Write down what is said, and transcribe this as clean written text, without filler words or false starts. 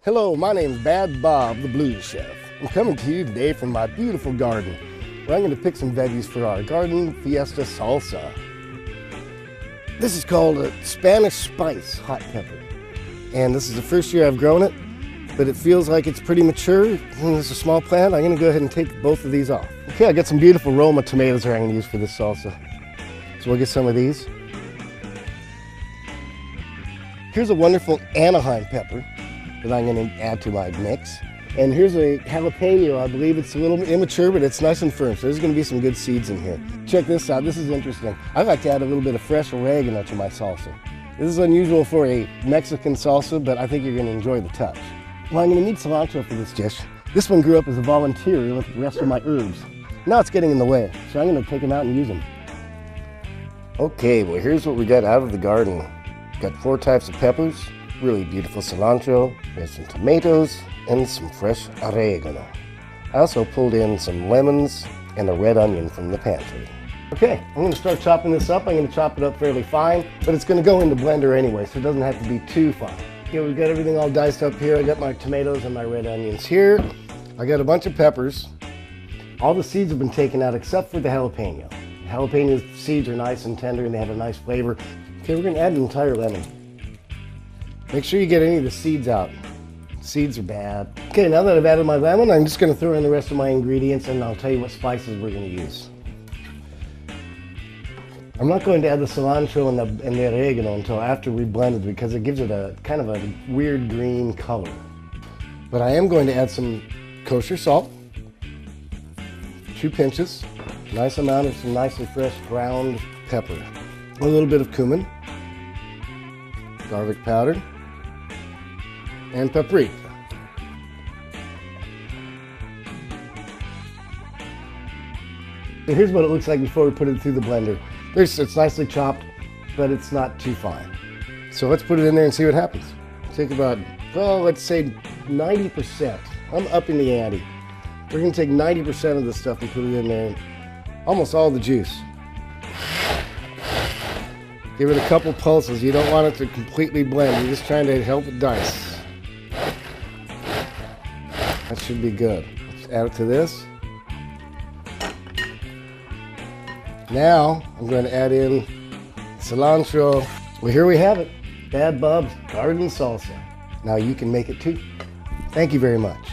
Hello, my name's Bad Bob, the Blues Chef. I'm coming to you today from my beautiful garden, where I'm going to pick some veggies for our Garden Fiesta Salsa. This is called a Spanish spice hot pepper. And this is the first year I've grown it, but it feels like it's pretty mature. And it's a small plant. I'm going to go ahead and take both of these off. Okay, I got some beautiful Roma tomatoes that I'm going to use for this salsa. So we'll get some of these. Here's a wonderful Anaheim pepper that I'm going to add to my mix. And here's a jalapeno. I believe it's a little immature, but it's nice and firm, so there's going to be some good seeds in here. Check this out. This is interesting. I like to add a little bit of fresh oregano to my salsa. This is unusual for a Mexican salsa, but I think you're going to enjoy the touch. Well, I'm going to need cilantro for this dish. This one grew up as a volunteer with the rest of my herbs. Now it's getting in the way, so I'm going to take them out and use them. Okay, well here's what we got out of the garden. Got 4 types of peppers. Really beautiful cilantro, there's some tomatoes, and some fresh oregano. I also pulled in some lemons and a red onion from the pantry. Okay, I'm going to start chopping this up. I'm going to chop it up fairly fine, but it's going to go in the blender anyway, so it doesn't have to be too fine. Okay, we've got everything all diced up here. I got my tomatoes and my red onions here. I got a bunch of peppers. All the seeds have been taken out except for the jalapeno. The jalapeno seeds are nice and tender and they have a nice flavor. Okay, we're going to add an entire lemon. Make sure you get any of the seeds out. Seeds are bad. Okay, now that I've added my lemon, I'm just going to throw in the rest of my ingredients and I'll tell you what spices we're going to use. I'm not going to add the cilantro and the oregano until after we blended because it gives it a kind of a weird green color. But I am going to add some kosher salt, 2 pinches, nice amount of some nicely fresh ground pepper, a little bit of cumin, garlic powder, and paprika. So here's what it looks like before we put it through the blender. It's nicely chopped, but it's not too fine. So let's put it in there and see what happens. Take about, well, let's say 90%. I'm upping the ante. We're going to take 90% of the stuff and put it in there, almost all the juice. Give it a couple pulses. You don't want it to completely blend. You're just trying to help it dice. That should be good. Let's add it to this. Now I'm going to add in cilantro. Well, here we have it. Bad Bob's Garden Salsa. Now you can make it too. Thank you very much.